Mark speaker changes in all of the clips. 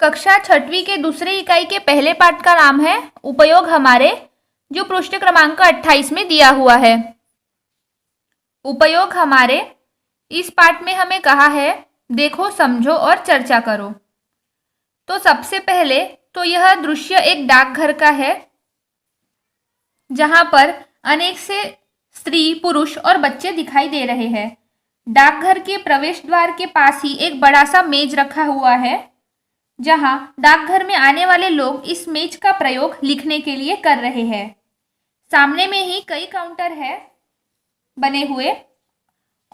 Speaker 1: कक्षा छठवीं के दूसरे इकाई के पहले पाठ का नाम है उपयोग हमारे, जो पृष्ठ क्रमांक 28 में दिया हुआ है। उपयोग हमारे, इस पाठ में हमें कहा है देखो, समझो और चर्चा करो। तो सबसे पहले तो यह दृश्य एक डाकघर का है, जहां पर अनेक से स्त्री, पुरुष और बच्चे दिखाई दे रहे हैं। डाकघर के प्रवेश द्वार के पास ही एक बड़ा सा मेज रखा हुआ है, जहां डाकघर में आने वाले लोग इस मेज का प्रयोग लिखने के लिए कर रहे हैं। सामने में ही कई काउंटर है बने हुए,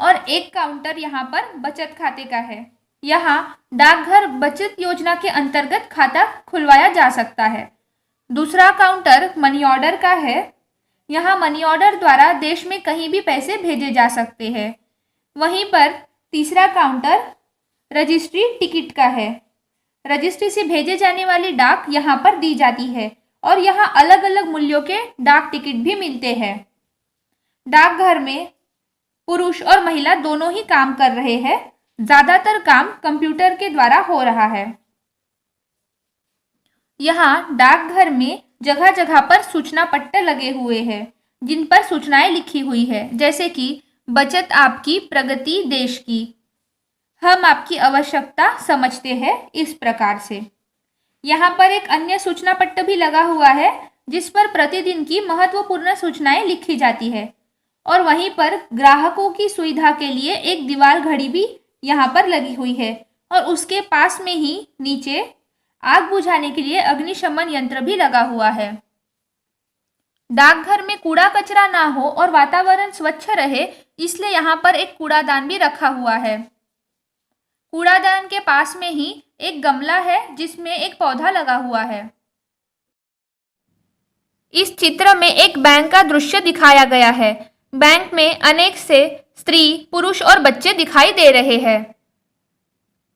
Speaker 1: और एक काउंटर यहाँ पर बचत खाते का है। यहाँ डाकघर बचत योजना के अंतर्गत खाता खुलवाया जा सकता है। दूसरा काउंटर मनी ऑर्डर का है। यहाँ मनी ऑर्डर द्वारा देश में कहीं भी पैसे भेजे जा सकते हैं। वहीं पर तीसरा काउंटर रजिस्ट्री टिकट का है। रजिस्ट्री से भेजे जाने वाली डाक यहाँ पर दी जाती है, और यहाँ अलग अलग मूल्यों के डाक टिकट भी मिलते हैं। डाकघर में पुरुष और महिला दोनों ही काम कर रहे हैं। ज्यादातर काम कंप्यूटर के द्वारा हो रहा है। यहाँ डाकघर में जगह जगह पर सूचना पट्टे लगे हुए हैं, जिन पर सूचनाएं लिखी हुई है, जैसे कि बचत आपकी प्रगति देश की, हम आपकी आवश्यकता समझते हैं, इस प्रकार से। यहाँ पर एक अन्य सूचना पट्ट भी लगा हुआ है, जिस पर प्रतिदिन की महत्वपूर्ण सूचनाएं लिखी जाती है। और वहीं पर ग्राहकों की सुविधा के लिए एक दीवार घड़ी भी यहाँ पर लगी हुई है, और उसके पास में ही नीचे आग बुझाने के लिए अग्निशमन यंत्र भी लगा हुआ है। डाकघर में कूड़ा कचरा ना हो और वातावरण स्वच्छ रहे, इसलिए यहाँ पर एक कूड़ादान भी रखा हुआ है। कूड़ादान के पास में ही एक गमला है, जिसमें एक पौधा लगा हुआ है। इस चित्र में एक बैंक का दृश्य दिखाया गया है। बैंक में अनेक से स्त्री, पुरुष और बच्चे दिखाई दे रहे हैं।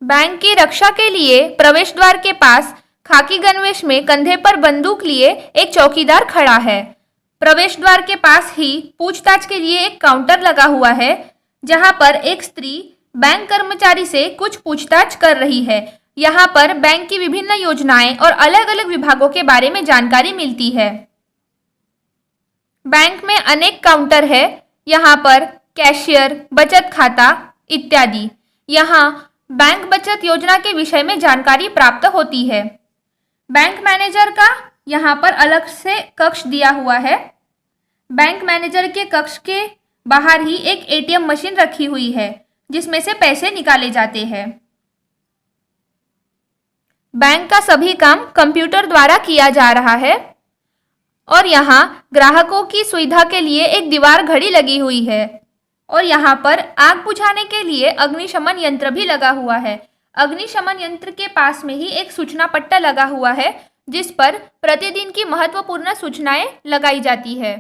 Speaker 1: बैंक की रक्षा के लिए प्रवेश द्वार के पास खाकी गणवेश में कंधे पर बंदूक लिए एक चौकीदार खड़ा है। प्रवेश द्वार के पास ही पूछताछ के लिए एक काउंटर लगा हुआ है, जहां पर एक स्त्री बैंक कर्मचारी से कुछ पूछताछ कर रही है। यहाँ पर बैंक की विभिन्न योजनाएं और अलग अलग विभागों के बारे में जानकारी मिलती है। बैंक में अनेक काउंटर है, यहाँ पर कैशियर, बचत खाता इत्यादि। यहाँ बैंक बचत योजना के विषय में जानकारी प्राप्त होती है। बैंक मैनेजर का यहाँ पर अलग से कक्ष दिया हुआ है। बैंक मैनेजर के कक्ष के बाहर ही एक एटीएम मशीन रखी हुई है, जिसमें से पैसे निकाले जाते हैं। बैंक का सभी काम कंप्यूटर द्वारा किया जा रहा है, और यहाँ ग्राहकों की सुविधा के लिए एक दीवार घड़ी लगी हुई है, और यहाँ पर आग बुझाने के लिए अग्निशमन यंत्र भी लगा हुआ है। अग्निशमन यंत्र के पास में ही एक सूचना पट्टा लगा हुआ है, जिस पर प्रतिदिन की महत्वपूर्ण सूचनाएं लगाई जाती है।